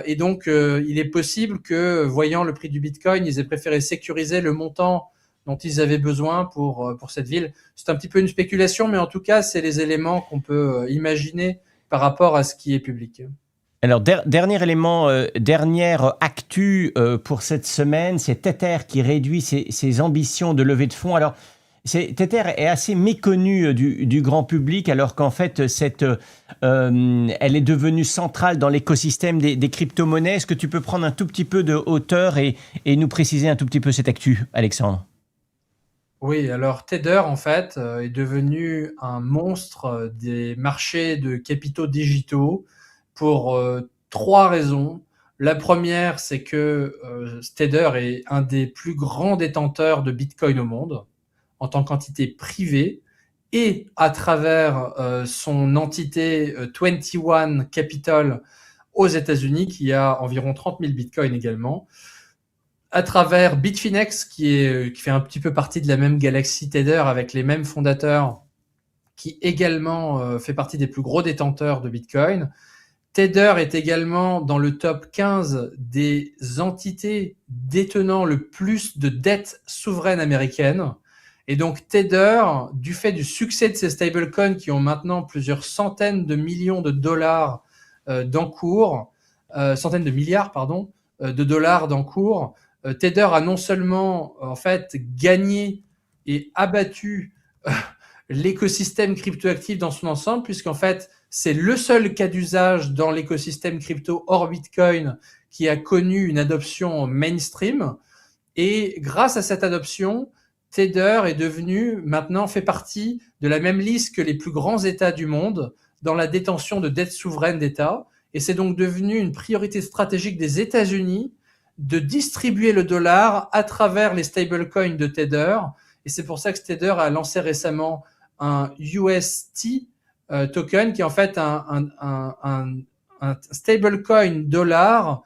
Et donc, il est possible que, voyant le prix du Bitcoin, ils aient préféré sécuriser le montant dont ils avaient besoin pour cette ville. C'est un petit peu une spéculation, mais en tout cas, c'est les éléments qu'on peut imaginer par rapport à ce qui est public. Alors, dernier élément, dernière actu pour cette semaine, c'est Tether qui réduit ses ambitions de levée de fonds. Alors, Tether est assez méconnue du grand public, alors qu'en fait, elle est devenue centrale dans l'écosystème des crypto-monnaies. Est-ce que tu peux prendre un tout petit peu de hauteur et nous préciser un tout petit peu cette actu, Alexandre? Oui, alors Tether, en fait, est devenu un monstre des marchés de capitaux digitaux pour trois raisons. La première, c'est que Tether est un des plus grands détenteurs de Bitcoin au monde en tant qu'entité privée et à travers son entité 21 Capital aux États-Unis qui a environ 30 000 Bitcoins également, à travers Bitfinex qui fait un petit peu partie de la même galaxie Tether avec les mêmes fondateurs qui également fait partie des plus gros détenteurs de Bitcoin. Tether est également dans le top 15 des entités détenant le plus de dettes souveraines américaines. Et donc Tether, du fait du succès de ces stablecoins qui ont maintenant plusieurs centaines de millions de dollars d'encours, centaines de milliards, pardon, de dollars d'encours, Tether a non seulement en fait gagné et abattu l'écosystème cryptoactif dans son ensemble, puisqu'en fait, c'est le seul cas d'usage dans l'écosystème crypto hors Bitcoin qui a connu une adoption mainstream. Et grâce à cette adoption, Tether est devenu, maintenant, fait partie de la même liste que les plus grands États du monde dans la détention de dettes souveraines d'États. Et c'est donc devenu une priorité stratégique des États-Unis de distribuer le dollar à travers les stablecoins de Tether. Et c'est pour ça que Tether a lancé récemment un UST token qui est en fait un stablecoin dollar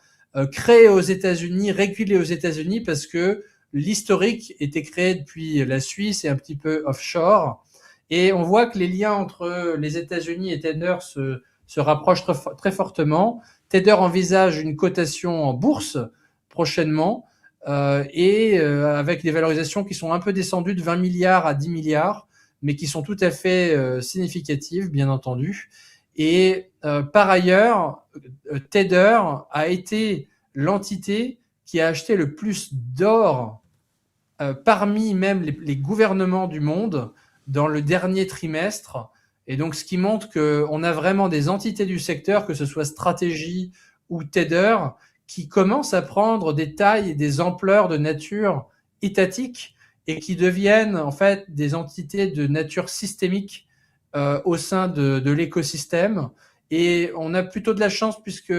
créé aux États-Unis, régulé aux États-Unis parce que l'historique était créé depuis la Suisse et un petit peu offshore. Et on voit que les liens entre les États-Unis et Tether se rapprochent très fortement. Tether envisage une cotation en bourse prochainement avec des valorisations qui sont un peu descendues de 20 milliards à 10 milliards, mais qui sont tout à fait significatives, bien entendu. Et par ailleurs, Tether a été l'entité qui a acheté le plus d'or parmi même les gouvernements du monde dans le dernier trimestre. Et donc, ce qui montre qu'on a vraiment des entités du secteur, que ce soit Stratégie ou Tether, qui commencent à prendre des tailles et des ampleurs de nature étatique et qui deviennent en fait des entités de nature systémique au sein de l'écosystème. Et on a plutôt de la chance puisque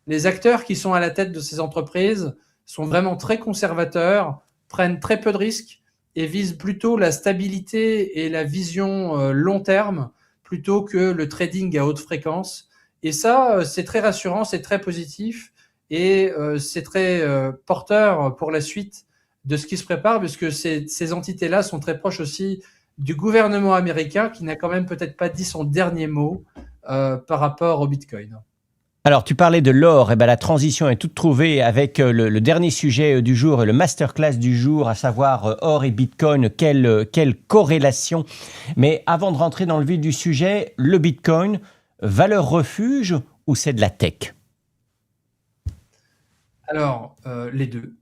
les acteurs qui sont à la tête de ces entreprises sont vraiment très conservateurs, prennent très peu de risques et visent plutôt la stabilité et la vision long terme plutôt que le trading à haute fréquence. Et ça, c'est très rassurant, c'est très positif et c'est très porteur pour la suite de ce qui se prépare, puisque ces entités-là sont très proches aussi du gouvernement américain qui n'a quand même peut-être pas dit son dernier mot par rapport au Bitcoin. Alors, tu parlais de l'or, et ben la transition est toute trouvée avec le dernier sujet du jour et le masterclass du jour, à savoir or et Bitcoin, quelle corrélation. Mais avant de rentrer dans le vif du sujet, le Bitcoin, valeur refuge ou c'est de la tech? Alors, les deux.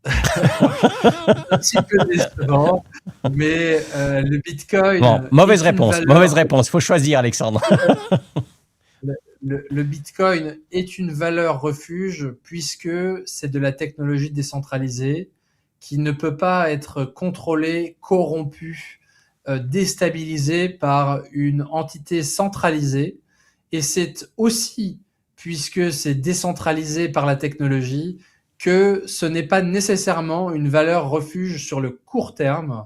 Un petit peu décevant, mais le Bitcoin... Bon, mauvaise réponse, il faut choisir, Alexandre. Le Bitcoin est une valeur refuge puisque c'est de la technologie décentralisée qui ne peut pas être contrôlée, corrompue, déstabilisée par une entité centralisée. Et c'est aussi, puisque c'est décentralisé par la technologie, que ce n'est pas nécessairement une valeur refuge sur le court terme,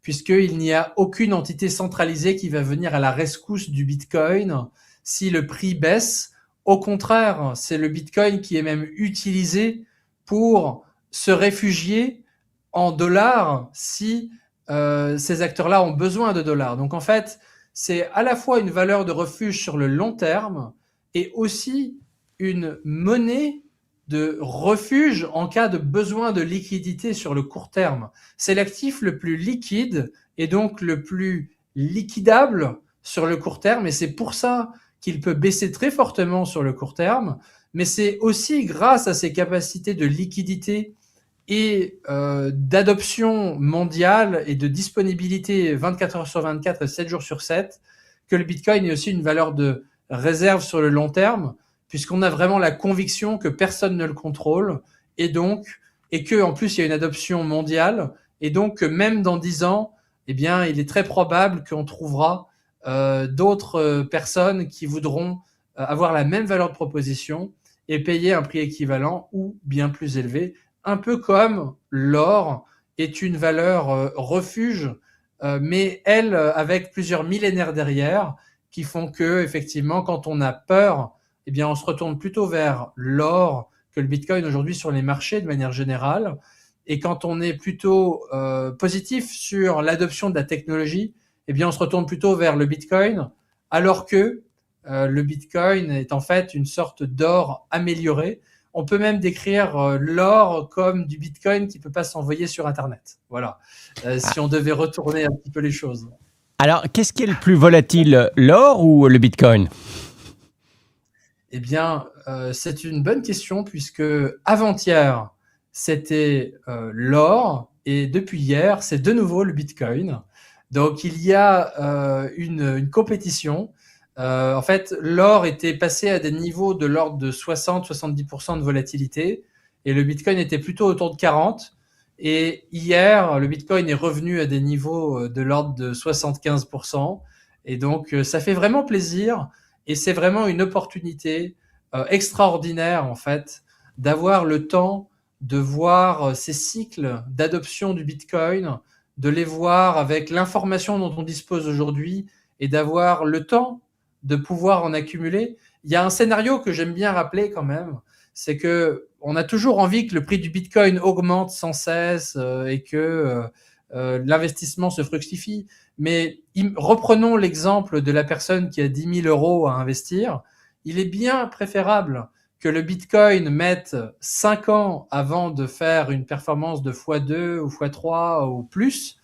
puisqu'il n'y a aucune entité centralisée qui va venir à la rescousse du Bitcoin si le prix baisse. Au contraire, c'est le Bitcoin qui est même utilisé pour se réfugier en dollars si ces acteurs-là ont besoin de dollars. Donc en fait, c'est à la fois une valeur de refuge sur le long terme et aussi une monnaie de refuge en cas de besoin de liquidité sur le court terme. C'est l'actif le plus liquide et donc le plus liquidable sur le court terme, et c'est pour ça qu'il peut baisser très fortement sur le court terme, mais c'est aussi grâce à ses capacités de liquidité et d'adoption mondiale et de disponibilité 24 heures sur 24 et 7 jours sur 7 que le Bitcoin est aussi une valeur de réserve sur le long terme, puisqu'on a vraiment la conviction que personne ne le contrôle, et que en plus il y a une adoption mondiale, et donc que même dans 10 ans, eh bien, il est très probable qu'on trouvera d'autres personnes qui voudront avoir la même valeur de proposition et payer un prix équivalent ou bien plus élevé, un peu comme l'or est une valeur refuge, mais elle avec plusieurs millénaires derrière, qui font que effectivement, quand on a peur, eh bien, on se retourne plutôt vers l'or que le Bitcoin aujourd'hui sur les marchés de manière générale. Et quand on est plutôt positif sur l'adoption de la technologie, eh bien, on se retourne plutôt vers le Bitcoin, alors que le Bitcoin est en fait une sorte d'or amélioré. On peut même décrire l'or comme du Bitcoin qui ne peut pas s'envoyer sur Internet. Voilà, si on devait retourner un petit peu les choses. Alors, qu'est-ce qui est le plus volatile, l'or ou le Bitcoin? Eh bien, c'est une bonne question, puisque avant-hier, c'était l'or, et depuis hier, c'est de nouveau le Bitcoin. Donc, il y a une compétition. En fait, l'or était passé à des niveaux de l'ordre de 60-70% de volatilité, et le Bitcoin était plutôt autour de 40. Et hier, le Bitcoin est revenu à des niveaux de l'ordre de 75%. Et donc, ça fait vraiment plaisir. Et c'est vraiment une opportunité extraordinaire, en fait, d'avoir le temps de voir ces cycles d'adoption du Bitcoin, de les voir avec l'information dont on dispose aujourd'hui, et d'avoir le temps de pouvoir en accumuler. Il y a un scénario que j'aime bien rappeler quand même, c'est que on a toujours envie que le prix du Bitcoin augmente sans cesse et que l'investissement se fructifie. Mais reprenons l'exemple de la personne qui a 10 000 euros à investir. Il est bien préférable que le Bitcoin mette 5 ans avant de faire une performance de x2 ou x3 ou plus,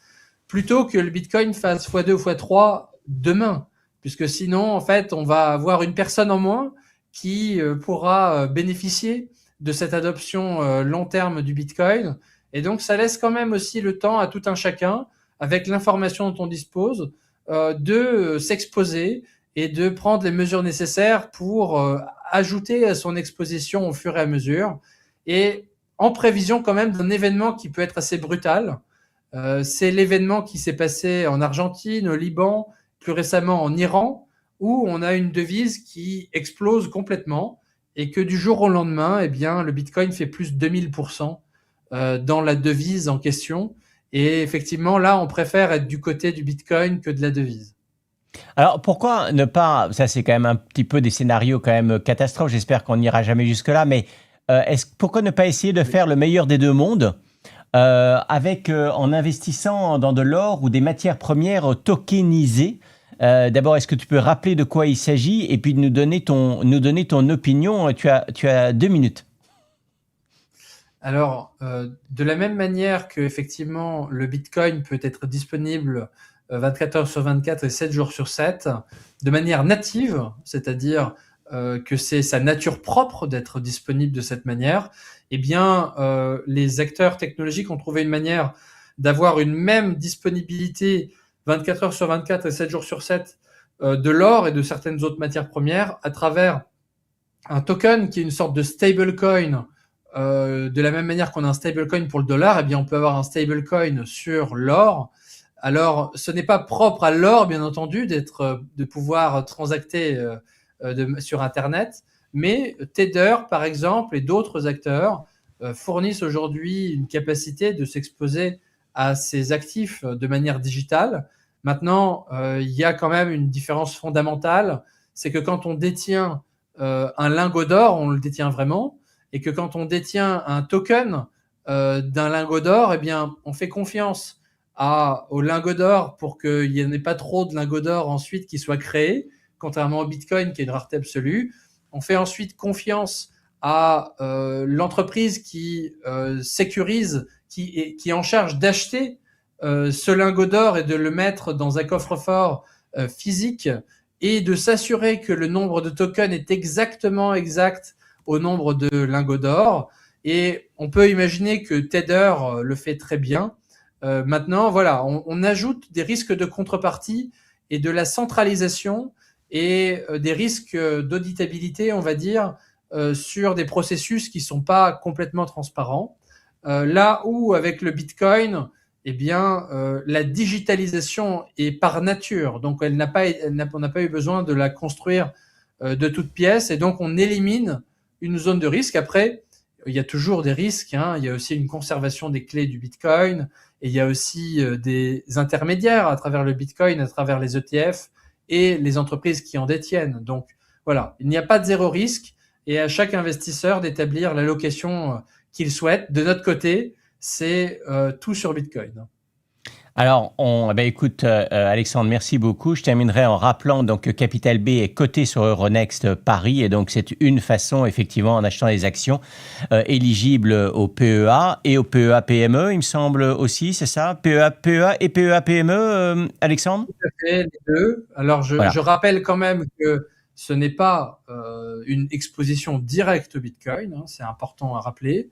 plutôt que le Bitcoin fasse x2 ou x3 demain. Puisque sinon, en fait, on va avoir une personne en moins qui pourra bénéficier de cette adoption long terme du Bitcoin. Et donc, ça laisse quand même aussi le temps à tout un chacun, avec l'information dont on dispose, de s'exposer et de prendre les mesures nécessaires pour ajouter à son exposition au fur et à mesure, et en prévision quand même d'un événement qui peut être assez brutal. C'est l'événement qui s'est passé en Argentine, au Liban, plus récemment en Iran, où on a une devise qui explose complètement, et que du jour au lendemain, eh bien, le Bitcoin fait plus de 2000% dans la devise en question. Et effectivement, là, on préfère être du côté du Bitcoin que de la devise. Alors, pourquoi ne pas, ça c'est quand même un petit peu des scénarios quand même catastrophes, j'espère qu'on n'ira jamais jusque-là, mais pourquoi ne pas essayer de faire le meilleur des deux mondes en investissant dans de l'or ou des matières premières tokenisées? D'abord, est-ce que tu peux rappeler de quoi il s'agit et puis nous donner ton opinion? Tu as 2 minutes. Alors, de la même manière que effectivement le Bitcoin peut être disponible 24 heures sur 24 et 7 jours sur 7, de manière native, c'est-à-dire que c'est sa nature propre d'être disponible de cette manière, eh bien, les acteurs technologiques ont trouvé une manière d'avoir une même disponibilité 24 heures sur 24 et 7 jours sur 7 de l'or et de certaines autres matières premières à travers un token qui est une sorte de stablecoin. De la même manière qu'on a un stablecoin pour le dollar, eh bien, on peut avoir un stablecoin sur l'or. Alors, ce n'est pas propre à l'or, bien entendu, de pouvoir transacter sur Internet, mais Tether, par exemple, et d'autres acteurs fournissent aujourd'hui une capacité de s'exposer à ces actifs de manière digitale. Maintenant, il y a quand même une différence fondamentale, c'est que quand on détient un lingot d'or, on le détient vraiment, et que quand on détient un token d'un lingot d'or, eh bien, on fait confiance au lingot d'or pour qu'il n'y en ait pas trop de lingots d'or ensuite qui soient créés, contrairement au Bitcoin qui est une rareté absolue. On fait ensuite confiance à l'entreprise qui sécurise, qui est en charge d'acheter ce lingot d'or et de le mettre dans un coffre-fort physique et de s'assurer que le nombre de tokens est exactement exact au nombre de lingots d'or. Et on peut imaginer que Tether le fait très bien. Maintenant, voilà, on ajoute des risques de contrepartie et de la centralisation et des risques d'auditabilité, on va dire, sur des processus qui ne sont pas complètement transparents. Là où, avec le Bitcoin, eh bien, la digitalisation est par nature, donc on n'a pas eu besoin de la construire de toutes pièces, et donc on élimine une zone de risque. Après, il y a toujours des risques, hein. Il y a aussi une conservation des clés du Bitcoin, et il y a aussi des intermédiaires à travers le Bitcoin, à travers les ETF et les entreprises qui en détiennent. Donc voilà, il n'y a pas de zéro risque, et à chaque investisseur d'établir l'allocation qu'il souhaite. De notre côté, c'est tout sur Bitcoin. Alors, écoute, Alexandre, merci beaucoup. Je terminerai en rappelant donc que Capital B est coté sur Euronext Paris, et donc c'est une façon, effectivement, en achetant des actions éligibles au PEA et au PEA PME, il me semble aussi, c'est ça? PEA et PEA PME, Alexandre? Tout à fait, les deux. Alors, Voilà. je rappelle quand même que ce n'est pas une exposition directe au Bitcoin, hein, c'est important à rappeler.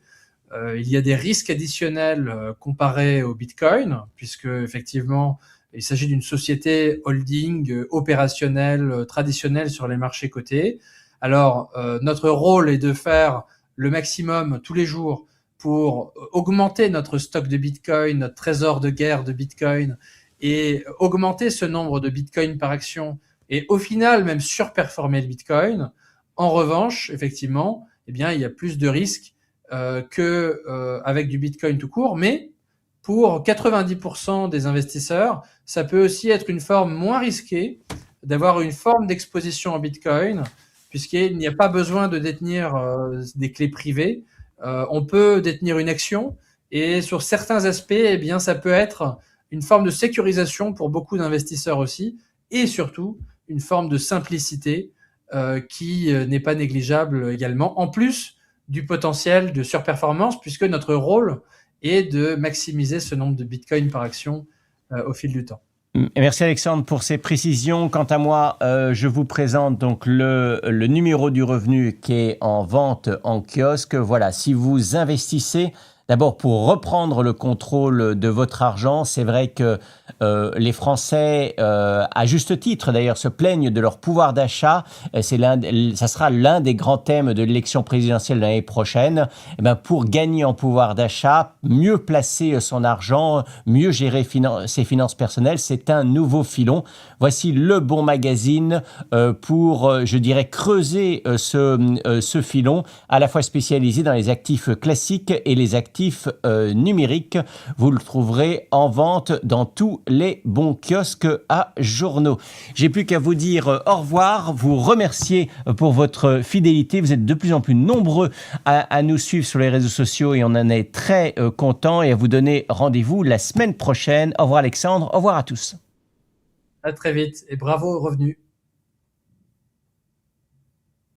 Il y a des risques additionnels comparés au Bitcoin, puisque effectivement, il s'agit d'une société holding opérationnelle traditionnelle sur les marchés cotés. Alors, notre rôle est de faire le maximum tous les jours pour augmenter notre stock de Bitcoin, notre trésor de guerre de Bitcoin, et augmenter ce nombre de Bitcoin par action, et au final même surperformer le Bitcoin. En revanche, effectivement, eh bien, il y a plus de risques qu'avec du Bitcoin tout court, mais pour 90% des investisseurs, ça peut aussi être une forme moins risquée d'avoir une forme d'exposition en Bitcoin, puisqu'il n'y a pas besoin de détenir des clés privées. On peut détenir une action, et sur certains aspects, eh bien, ça peut être une forme de sécurisation pour beaucoup d'investisseurs aussi, et surtout une forme de simplicité qui n'est pas négligeable également. En plus du potentiel de surperformance, puisque notre rôle est de maximiser ce nombre de bitcoins par action au fil du temps. Merci Alexandre pour ces précisions. Quant à moi, je vous présente donc le numéro du revenu qui est en vente en kiosque. Voilà, si vous investissez, d'abord pour reprendre le contrôle de votre argent, c'est vrai que les Français, à juste titre d'ailleurs, se plaignent de leur pouvoir d'achat. Ça sera l'un des grands thèmes de l'élection présidentielle de l'année prochaine. Et ben, pour gagner en pouvoir d'achat, mieux placer son argent, mieux gérer ses finances personnelles, c'est un nouveau filon. Voici le bon magazine pour, je dirais, creuser ce filon, à la fois spécialisé dans les actifs classiques et les actifs numériques. Vous le trouverez en vente dans tous les bons kiosques à journaux. J'ai plus qu'à vous dire au revoir, vous remercier pour votre fidélité. Vous êtes de plus en plus nombreux à nous suivre sur les réseaux sociaux, et on en est très contents, et à vous donner rendez-vous la semaine prochaine. Au revoir Alexandre, au revoir à tous. À très vite, et bravo aux revenus.